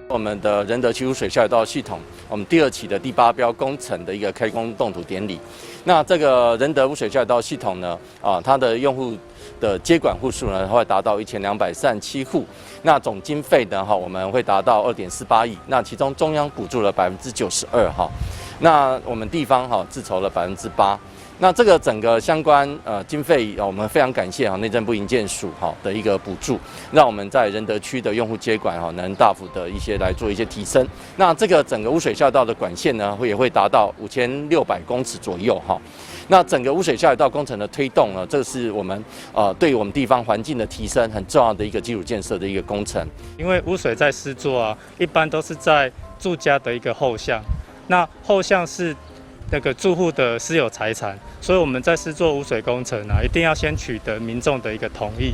我们的仁德区污水下水道系统，我们第2期的第8标工程的一个开工动土典礼。那这个仁德污水下水道系统呢，它的用户的接管户数呢会达到1237户，那总经费呢我们会达到2.48亿，那其中中央补助了92%那我们地方自筹了8%。那这个整个相关经费，我们非常感谢内政部营建署的一个补助，让我们在仁德区的用户接管能大幅的来做一些提升。那这个整个污水下水道的管线呢，也会达到5600公尺左右那整个污水下水道工程的推动呢，这是我们对我们地方环境的提升很重要的一个基础建设的一个工程。因为污水在施作一般都是在住家的一个后巷，那后巷是那个住户的私有财产，所以我们在施作污水工程一定要先取得民众的一个同意。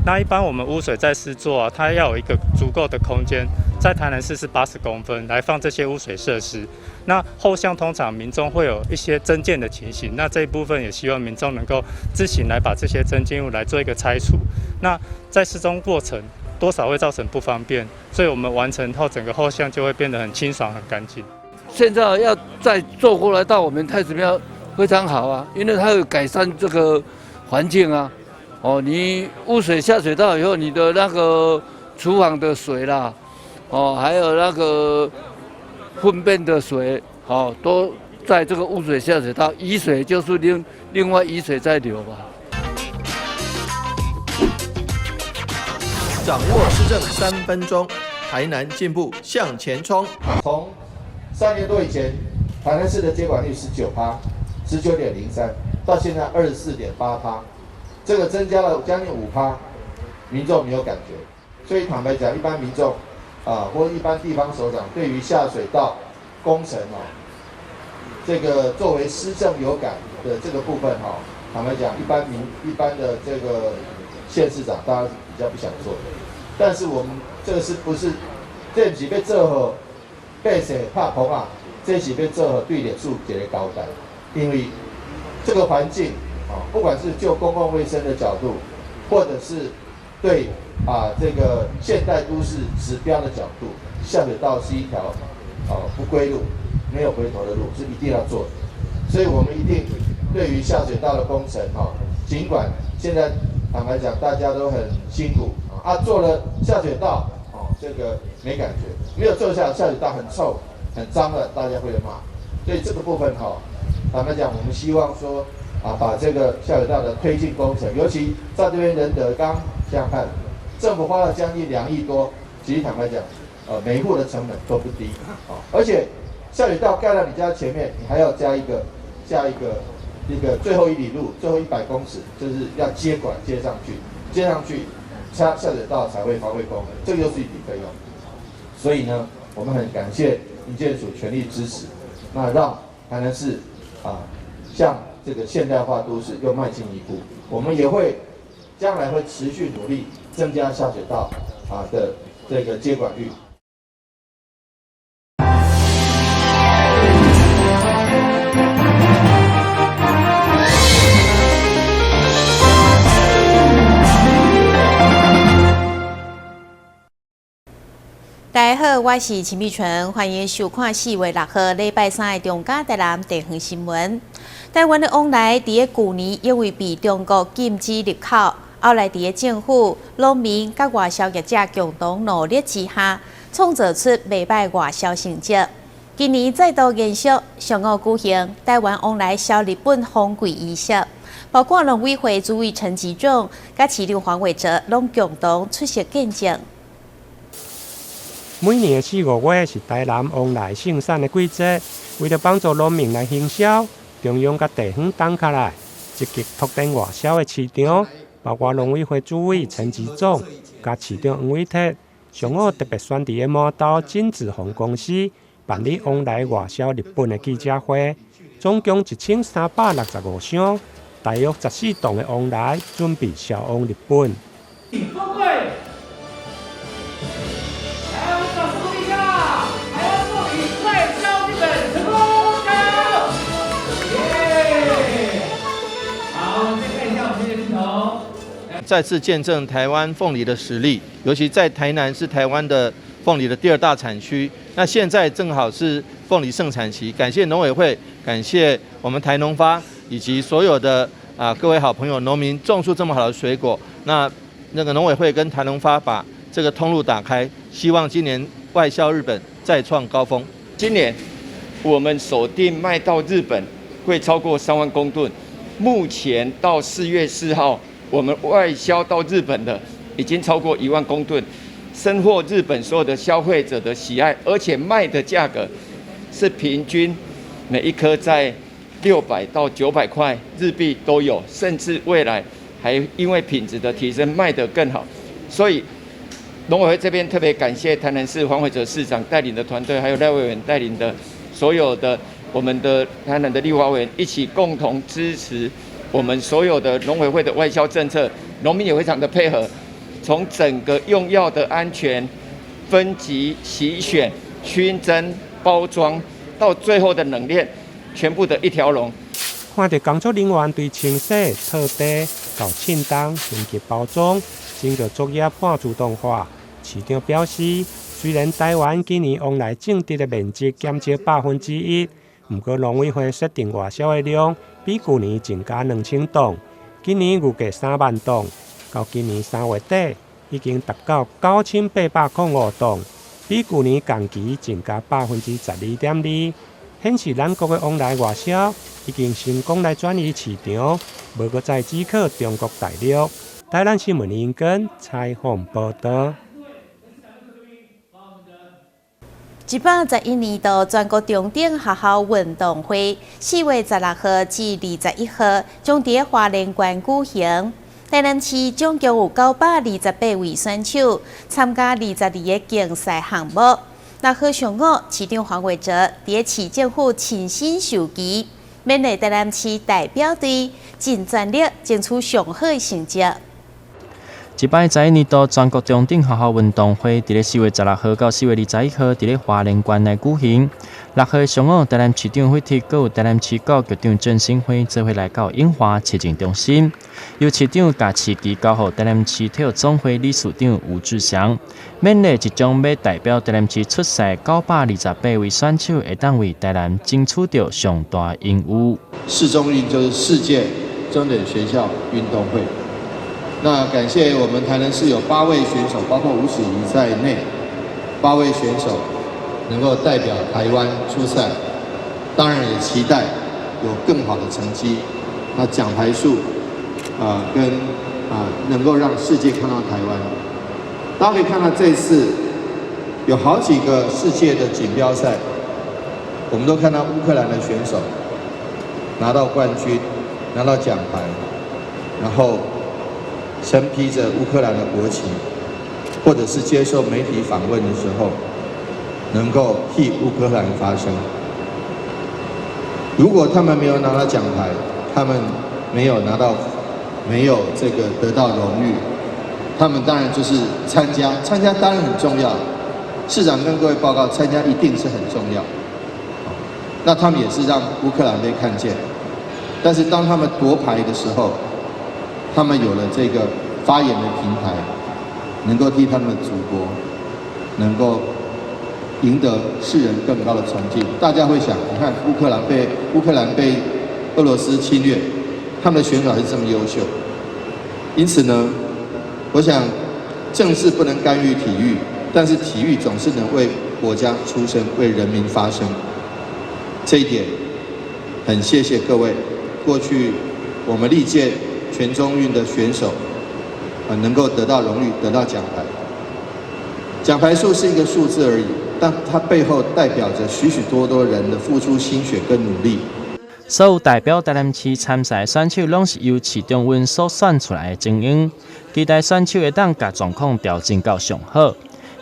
那一般我们污水在施作它要有一个足够的空间，在台南市是80公分来放这些污水设施。那后巷通常民众会有一些增建的情形，那这一部分也希望民众能够自行来把这些增建物来做一个拆除。那在施工过程多少会造成不方便，所以我们完成后整个后巷就会变得很清爽、很干净。现在要再做过来到我们太子庙非常好因为它有改善这个环境你污水下水道以后，你的那个厨房的水啦，还有那个粪便的水，都在这个污水下水道，雨水就是另外雨水在流吧。掌握施政3分钟，台南进步向前冲。从3年多以前，台南市的接管率19%，19.03%，到现在24.8%，这个增加了将近5%，民众没有感觉。所以坦白讲，一般民众或一般地方首长对于下水道工程这个作为施政有感的这个部分坦白讲，一般的这个县市长大家比较不想做的。但是我们这个是不是这不是要做好？被谁拍棚这是要做好对脸数一个交代，因为这个环境不管是就公共卫生的角度，或者是对这个现代都市指标的角度，下水道是一条不归路，没有回头的路，是一定要做的。所以我们一定对于下水道的工程尽管现在坦白讲大家都很辛苦做了下水道这个没感觉，没有做下水道很臭很脏了，大家会骂。所以这个部分坦白讲，我们希望说把这个下水道的推进工程，尤其在这边仁德刚想想看，政府花了将近2亿多，其实坦白讲，每一户的成本都不低而且下水道盖到你家前面，你还要加一个最后1里路，最后100公尺，就是要接管接上去。下水道才会发挥功能，这个又是一笔费用。所以呢，我们很感谢营建署全力支持，那让台南市向这个现代化都市又迈进一步。我们也会将来会持续努力增加下水道的这个接管率。大家好，我是陈碧纯，欢迎收看4月6号礼拜3的中嘉台南地方新闻。台湾的往来伫个旧年因为被中国禁止入口，后来伫个政府、农民甲外销业者共同努力之下，创造出袂歹外销成绩。今年再度延续上午举行台湾往来销日本访贵仪式，包括农委会主委陈吉仲甲市长黄伟哲拢共同出席见证。每年的4、5月是台南往来盛产的季节，为了帮助农民来行销，中央甲地方动起来，积极拓展外销的市场，包括农委会主委陈吉仲甲市长黄伟哲，上午特别选伫个毛豆金子红公司办理往来外销日本的记者会，总共1365箱，大约14吨的往来准备销往日本。再次见证台湾凤梨的实力，尤其在台南是台湾的凤梨的第2大产区。那现在正好是凤梨盛产期，感谢农委会，感谢我们台农发以及所有的各位好朋友农民种出这么好的水果。那个农委会跟台农发把这个通路打开，希望今年外销日本再创高峰。今年我们锁定卖到日本会超过3万公吨，目前到4月4号，我们外销到日本的已经超过1万公吨，深获日本所有的消费者的喜爱，而且卖的价格是平均每一颗在600到900块日币都有，甚至未来还因为品质的提升卖得更好。所以农委会这边特别感谢台南市黄伟哲市长带领的团队，还有赖委员带领的所有的我们的台南的立法委员一起共同支持我们所有的农委会的外销政策，农民也非常的配合，从整个用药的安全、分级、洗选、熏蒸、包装，到最后的冷链，全部的一条龙。看到工作人员对清洗、拖地到称重、分级包装，整个作业半自动化。市长表示，虽然台湾今年往来种植的面积减少1%，不过农委会设定外销的量比去年增加2000吨，今年预计3万吨，到今年3月底已经达到9805吨，比去年同期增加12.2%，显示咱国的往来外销已经成功来转移市场，无再再只靠中国大陆。台南新闻引根采访报道。111年度全国中等学校运动会4月16号至21号将在花莲县举行。台南市总共有928位选手参加22个竞赛项目。6号上午，市长黄伟哲在市政府亲身授旗，勉励台南市代表队尽全力争取上好的成绩。111年度全国中等学校运动会伫咧4月16号到4月21号伫咧花莲县内举行。6号上午，台南市长会替有台南市教局长郑新辉做伙来到永华市政中心，由市长甲市旗交予台南市体育总会理事长吴志祥，勉励即将要代表台南市出赛928位选手，会当为台南争取到上大荣誉。世中运就是世界中等学校运动会。那感谢我们台南市有8位选手，包括吴史仪在内，8位选手能够代表台湾出赛，当然也期待有更好的成绩。那奖牌数能够让世界看到台湾。大家可以看到这次有好几个世界的锦标赛，我们都看到乌克兰的选手拿到冠军，拿到奖牌，然后身披着乌克兰的国旗，或者是接受媒体访问的时候，能够替乌克兰发声。如果他们没有拿到奖牌，他们没有这个得到荣誉，他们当然就是参加当然很重要。市长跟各位报告，参加一定是很重要。那他们也是让乌克兰被看见，但是当他们夺牌的时候，他们有了这个发言的平台，能够替他们的祖国能够赢得世人更高的崇敬。大家会想，你看乌克兰被俄罗斯侵略，他们的选手还是这么优秀。因此呢，我想政治不能干预体育，但是体育总是能为国家出声，为人民发声。这一点很谢谢各位，过去我们历届全中运的选手能够得到荣誉，得到奖牌。奖牌数是一个数字而已，但它背后代表着许许多多人的付出心血跟努力。所有代表台南市参赛选手，拢是由市中运所选出来的精英，期待选手会当把状况调整到上好。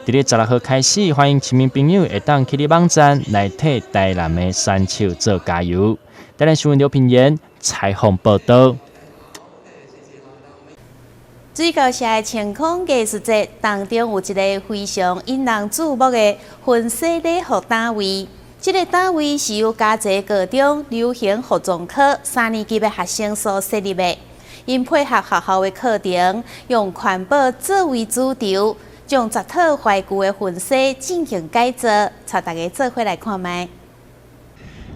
伫咧16号开始，欢迎市民朋友会当去咧网站来替台南的选手做加油。台南新闻刘品言采访报道。水高社的晴空艺术节当中有一个非常引人注目的婚纱礼服单位。这个单位是由嘉义高中流行服装科3年级的学生所设立的。因配合学校的课程，用环保作为主轴，将10套怀旧的魂饰进行改造，带大家做伙来看卖。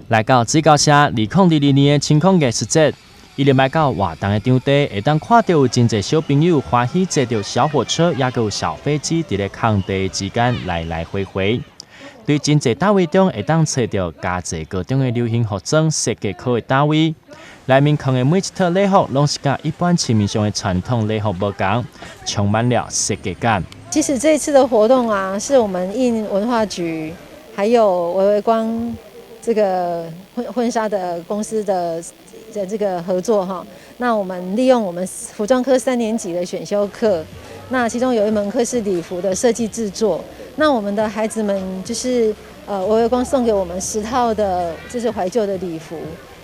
来到指教社2022年的青空艺术节，伊入来到活动的场地，会当看到有真侪小朋友欢喜坐着小火车，也有小飞机伫咧空地之间来来回回。对真侪单位中会当找到加侪各种的流行服装设计好的单位，内面藏的每一套礼服，拢是甲一般市面上的传统礼服无同，充满了设计感。其实这一次的活动啊，是我们印文化局还有微光这个婚纱的公司的这个合作哈。那我们利用我们服装科3年级的选修课，那其中有一门课是礼服的设计制作。那我们的孩子们就是微光送给我们10套的，就是怀旧的礼服，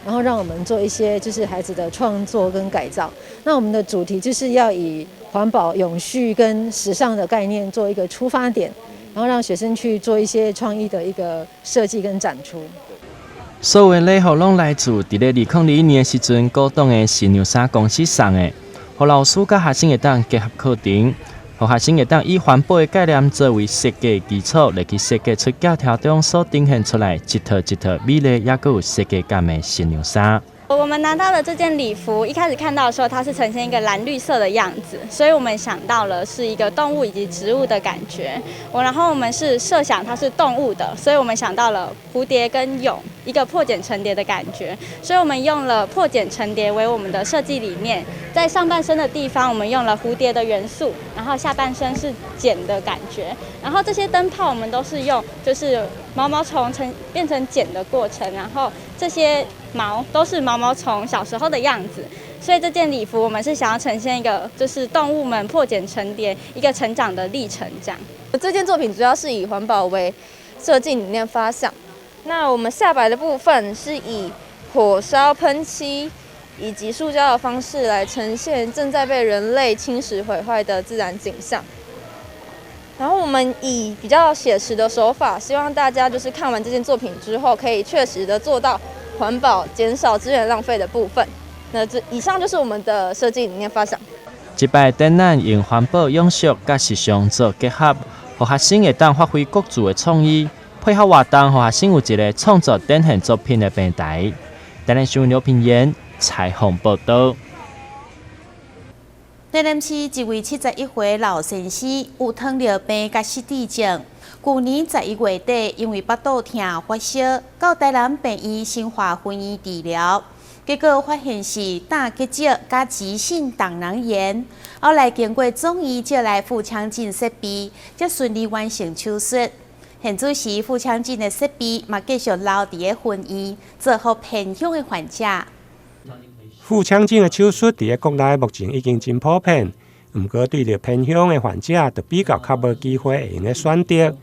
然后让我们做一些就是孩子的创作跟改造。那我们的主题就是要以环保、永续跟时尚的概念做一个出发点，然后让学生去做一些创意的一个设计跟展出。所有的礼服拢来自伫咧2021年时阵高档的新娘纱公司送的，互老师甲学生会当结合课程。互学生会当以环保的概念作为设计基础，来去设计出架条中所呈现出来一套一套美丽也有设计感的新娘纱。我们拿到了这件礼服，一开始看到的时候，它是呈现一个蓝绿色的样子，所以我们想到了是一个动物以及植物的感觉。然后我们是设想它是动物的，所以我们想到了蝴蝶跟蛹，一个破茧成蝶的感觉。所以我们用了破茧成蝶为我们的设计理念，在上半身的地方，我们用了蝴蝶的元素，然后下半身是茧的感觉。然后这些灯泡我们都是用就是毛毛虫变成茧的过程，然后这些毛都是毛毛虫小时候的样子，所以这件礼服我们是想要呈现一个就是动物们破茧成蝶一个成长的历程这样。这件作品主要是以环保为设计理念发想，那我们下摆的部分是以火烧、喷漆以及塑胶的方式来呈现正在被人类侵蚀毁坏的自然景象。然后我们以比较写实的手法，希望大家就是看完这件作品之后，可以确实的做到环保、减少资源浪费的部分。那以上就是我们的设计理念发想。这摆展览用环保、永续甲时尚做结合，互学生会当发挥各自的创意，配合活动，互学生有一个创作展现作品的平台。台南新闻刘品言采访报道。台南市一位71岁老先生有糖尿病甲失智症，去年11月底因为腹肚痛发烧，到台南病院新华分院治疗，结果发现是胆结石甲急性胆囊炎，后来经过中医借来腹腔镜设备，才顺利完成手术。现此时腹腔镜的设备嘛继续留伫咧分院，做好偏乡的患者。腹腔镜的手术伫国内目前已经真普遍，不过对着偏乡的患者，就比较较无机会会用的选择。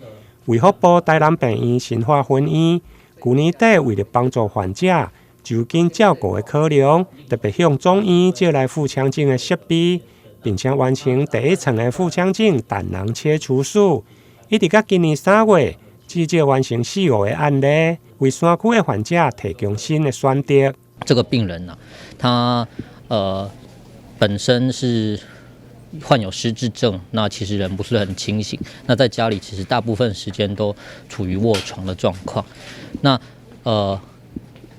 卫福部台南病院新华分院去年底为了帮助患者就近照顾的考量，特别向中医借来腹腔镜的设备，并且完成第一层的腹腔镜胆囊切除术，一直到今年3月，至少完成4个的案例，为山区的患者提供新的选择。这个病人呢，他本身是患有失智症，那其实人不是很清醒，那在家里其实大部分时间都处于卧床的状况。那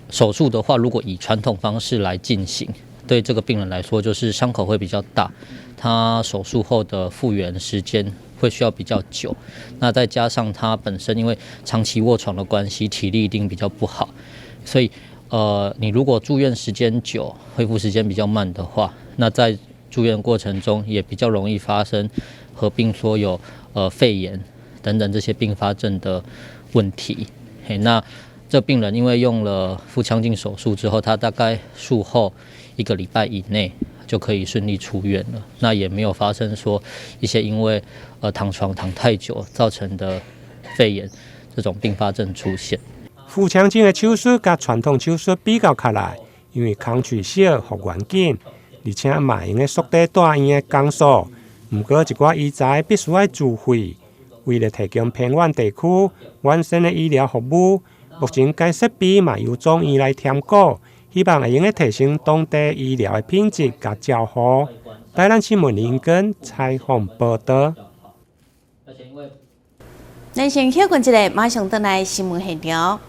手术的话，如果以传统方式来进行，对这个病人来说就是伤口会比较大，他手术后的复原时间会需要比较久。那再加上他本身因为长期卧床的关系，体力一定比较不好，所以你如果住院时间久，恢复时间比较慢的话，那在住院过程中也比较容易发生合并说有肺炎等等这些并发症的问题。那这病人因为用了腹腔镜手术之后，他大概术后1个礼拜以内就可以顺利出院了，那也没有发生说一些因为躺床躺太久造成的肺炎这种并发症出现。腹腔镜的手术甲传统手术比较起来，因为空喙小、复原紧，而且嘛用的缩短大院的工数。不过一寡医材必须要自费。为了提供偏远地区完善的医疗服务，目前该设备嘛由中医来添购，希望会用提升当地医疗的品质甲照护。台南新闻林根采访报道。咱先休困一下，马上回来新闻现场。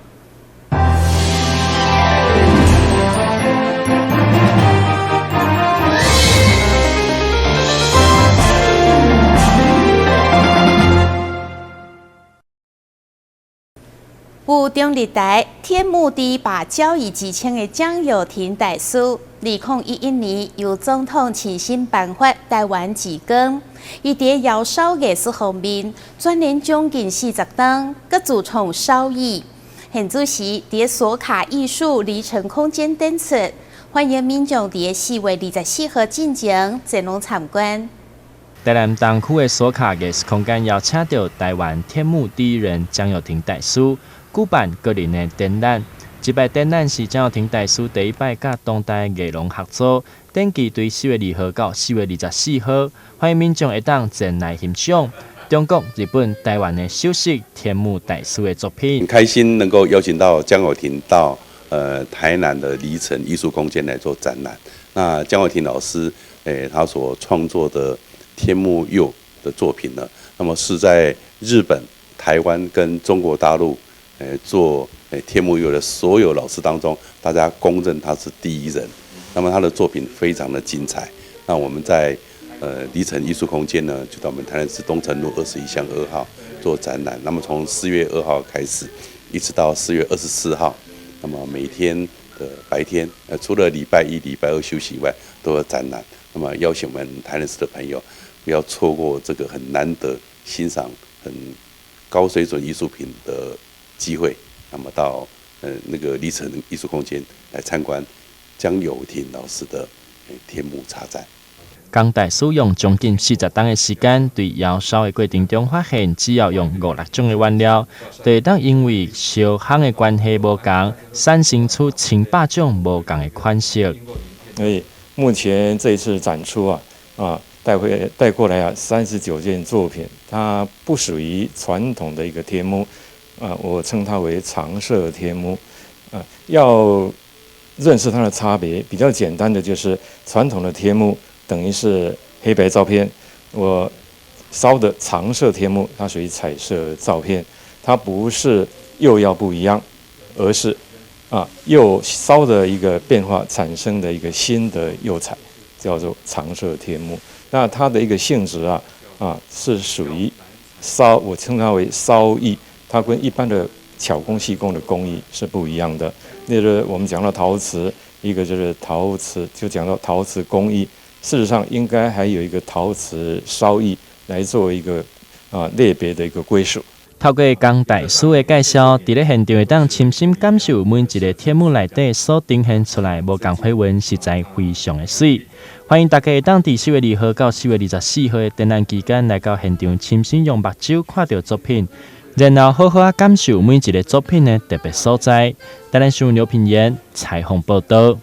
府中日台天目地把交易自称的蒋友廷大师，2011年由总统亲身颁发台湾之光。伊伫窑烧艺术方面钻研将近40档，佮自创手艺。现主时伫锁卡艺术离城空间展出，欢迎民众伫4月24号进前前往参观。台南东区的锁卡艺术空间邀请到台湾天目第一人蒋友廷大师。举办个人的展览，这摆展览是蒋友廷大师第一摆甲当代艺廊合作，展期对4月2号到4月24号，欢迎民众会当前来欣赏中国、日本、台湾的首席天目大师的作品。很开心能够邀请到蒋友廷到台南的离城艺术空间来做展览。那蒋友廷老师，他所创作的天目釉的作品呢，那么是在日本、台湾跟中国大陆。做天目釉的所有老师当中，大家公认他是第一人。那么他的作品非常的精彩。那我们在离城艺术空间呢，就到我们台南市东城路21巷2号做展览。那么从4月2号开始，一直到4月24号，那么每天的白天，除了礼拜1、礼拜2休息以外，都有展览。那么邀请我们台南市的朋友，不要错过这个很难得欣赏很高水准艺术品的机会，那么到那个离城艺术空间来参观蒋友廷老师的天目插展。江大师用将近40档的时间，对窑烧的过程中发现，只要用5-6种的原料，就会当因为烧烘的关系无同，产生出千百种无同的款式。所以目前这一次展出带过来39件作品，它不属于传统的一个天目。我称它为常设天目。要认识它的差别，比较简单的就是传统的天目等于是黑白照片，我烧的常设天目它属于彩色照片，它不是釉要不一样，而是釉烧的一个变化产生的一个新的釉彩，叫做常设天目。那它的一个性质是属于我称它为烧艺。它跟一般的巧工细工的工艺是不一样的。例如我们讲到陶瓷，一个就是陶瓷，就讲到陶瓷工艺。事实上，应该还有一个陶瓷烧艺来做一个类别的一个归属。透过江大师的介绍，伫咧现场会当亲身感受每一个天目内底所呈现出来无同花纹，实在非常的水。欢迎大家会当伫4月2号到4月24号的展览期间来到现场，亲身用目睭看到作品。然后好好感受每一个作品的特别所在。台南新闻刘品言采访报道。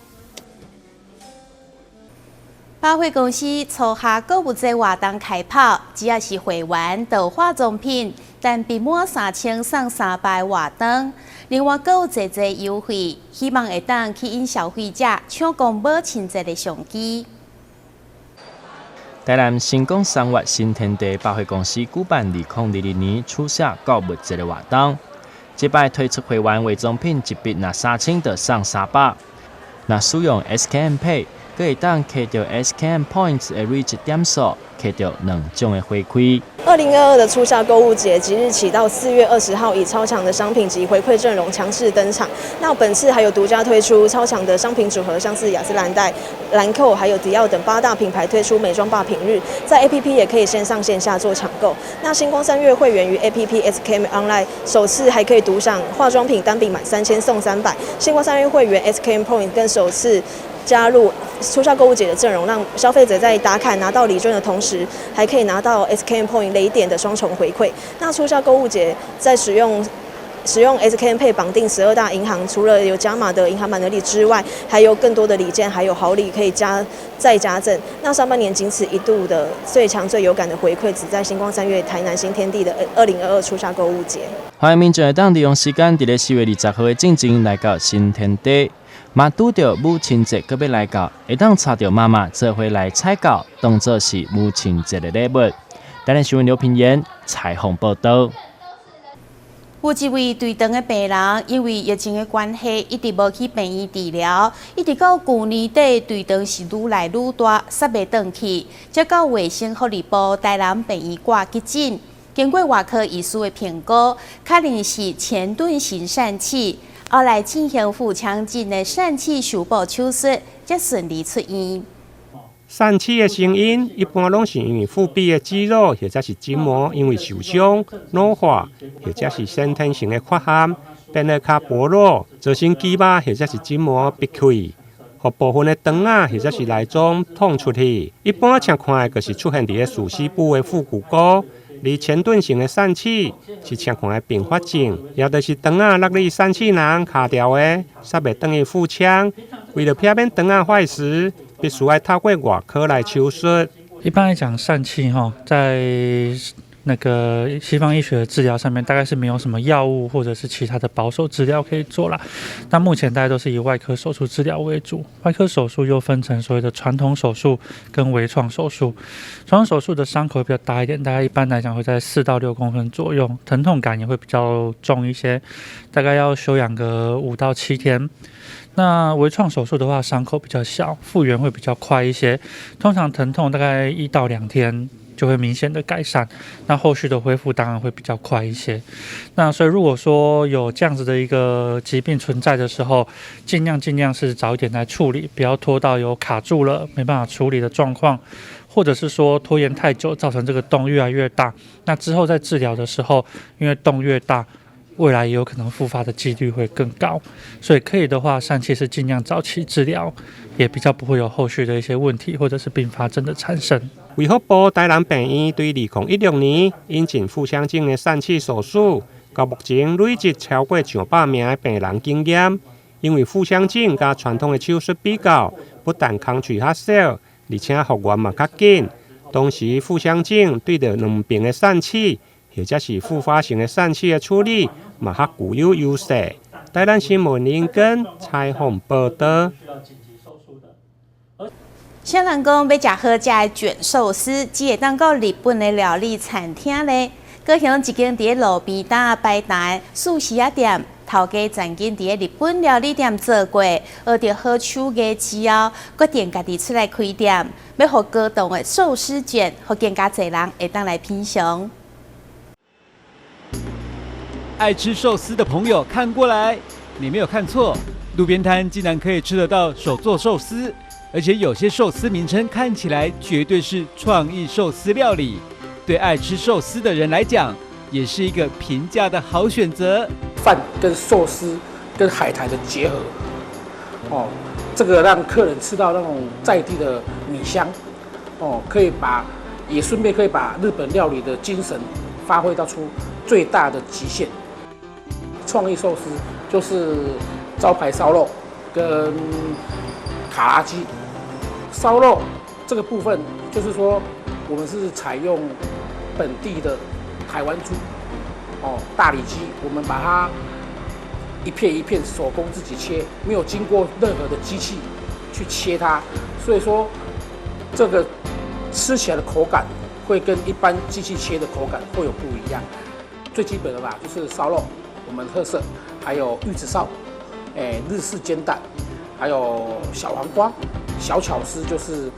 百货公司初夏购物节活动开跑，只要是会员到化妆品，但必满3000送300活动。另外，购物节优惠，希望会当吸引消费者抢购买亲切的相机。台南新港3月新天地百货公司举办2020年初夏购物节的活动，这摆推出会员化妆品一笔拿3000就送300，那使用 SKM Pay， 可会当摕到 SKM Points 的累积点数，摕到2种的回馈。2022的初夏购物节即日起到4月20号，以超强的商品及回馈阵容强势登场。那本次还有独家推出超强的商品组合，像是雅诗兰黛、兰蔻还有迪奥等8大品牌推出美妆霸品日，在 APP 也可以线上线下做抢购。那星光3月会员于 APP SKM Online 首次还可以独享化妆品单笔满3000送300，星光3月会员 SKM Point 更首次加入初夏购物节的阵容，让消费者在打卡拿到礼券的同时，还可以拿到 SKM Point 雷点的双重回馈。那初夏购物节在使用 SKM Pay 绑定12大银行，除了有加码的银行满额礼之外，还有更多的礼券，还有好礼可以再加赠。那上半年仅此一度的最强最有感的回馈，只在星光3月台南新天地的2022初夏购物节。欢迎民众会当利用时间，伫咧4月20号的进前来到新天地。嘛，拄到母亲节，搁要来到，会当带着妈妈做伙来采购，当作是母亲节的礼物。台南新闻刘品言采访报道。有一位对肠的病人，因为疫情的关系，一直无去病院治疗，一直到去年底，对肠是愈来愈大，煞袂转去，才到卫生福利部台南病院挂急诊。经过外科医师的评估，确认是前盾型疝气，后来进行腹腔镜的疝气修补手术，才顺利出院。疝气的成因一般拢是因为腹壁的肌肉或者是筋膜因为受伤、老化，或者是先天性的缺陷，变得较薄弱，造成肌肉或者是筋膜闭开，和部分的肠啊或者是内脏痛出去。一般常看的就是出现伫个属部的腹股沟。而前盾性的疝气是常看的并发症，也就是肠啊落里疝气囊卡掉的，煞袂转去腹腔。为了避免肠啊坏死，必须要透过外科来手术。一般来讲，疝气在那个西方医学的治疗上面，大概是没有什么药物或者是其他的保守治疗可以做啦。那目前大家都是以外科手术治疗为主。外科手术又分成所谓的传统手术跟微创手术。传统手术的伤口会比较大一点，大概一般来讲会在4到6公分左右，疼痛感也会比较重一些，大概要休养个5到7天。那微创手术的话，伤口比较小，复原会比较快一些，通常疼痛大概1到2天。就会明显的改善，那后续的恢复当然会比较快一些。那所以如果说有这样子的一个疾病存在的时候，尽量是早一点来处理，不要拖到有卡住了没办法处理的状况，或者是说拖延太久，造成这个洞越来越大。那之后在治疗的时候，因为洞越大，未来也有可能复发的几率会更高，所以可以的话，疝气是尽量早期治疗，也比较不会有后续的一些问题或者是并发症的产生。卫福部台南病院对2016年引进腹腔镜的疝气手术，到目前累积超过100名的病人经验。因为腹腔镜甲传统的手术比较，不但工序较少，而且复原嘛较紧。同时，腹腔镜对着两边的疝气，或者是复发性的疝气的处理，嘛较具有优势。台南新闻林根采访报道。啥人讲要食好食的卷寿司，只会当到日本的料理餐厅呢？高雄一间伫路边摊摆摊素食店，头家曾经伫日本料理店做过，学到好手艺之后，决定家己出来开店，要互高档的寿司卷，互更加侪人会当来品尝。爱吃寿司的朋友看过来，你没有看错，路边摊竟然可以吃得到手做寿司。而且有些寿司名称看起来绝对是创意寿司料理，对爱吃寿司的人来讲，也是一个平价的好选择。饭跟寿司跟海苔的结合，这个让客人吃到那种在地的米香，也顺便可以把日本料理的精神发挥到出最大的极限。创意寿司就是招牌烧肉跟卡拉鸡。烧肉这个部分，就是说我们是采用本地的台湾猪，大里鸡，我们把它一片一片手工自己切，没有经过任何的机器去切它，所以说这个吃起来的口感会跟一般机器切的口感会有不一样。最基本的吧，就是烧肉，我们特色，还有玉子烧，日式煎蛋，还有小黄瓜。小巧思就是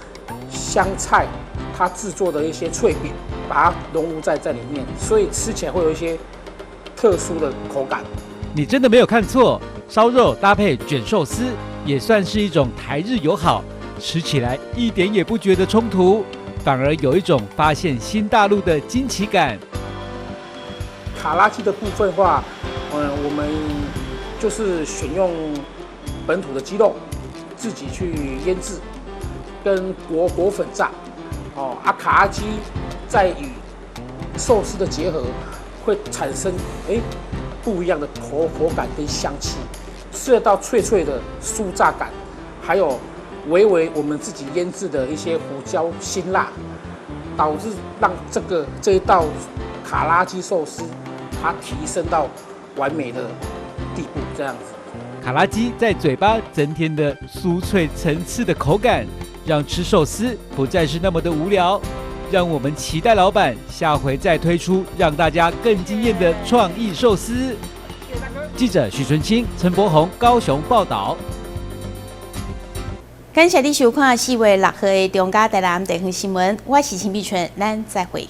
香菜，它制作的一些脆饼，把它融入在里面，所以吃起来会有一些特殊的口感。你真的没有看错，烧肉搭配卷寿司也算是一种台日友好，吃起来一点也不觉得冲突，反而有一种发现新大陆的惊奇感。卡拉鸡的部分的话，我们就是选用本土的鸡肉。自己去腌制，跟果粉炸，卡拉鸡再与寿司的结合，会产生不一样的口感跟香气，吃得到脆脆的酥炸感，还有微我们自己腌制的一些胡椒辛辣，导致让这一道卡拉鸡寿司它提升到完美的地步，这样子。卡拉鸡在嘴巴增添的酥脆层次的口感，让吃寿司不再是那么的无聊。让我们期待老板下回再推出让大家更惊艳的创意寿司。记者许纯清、陈柏宏高雄报道。感谢你收看4月6号的中嘉台南地方新闻，我是陈碧纯，咱再会。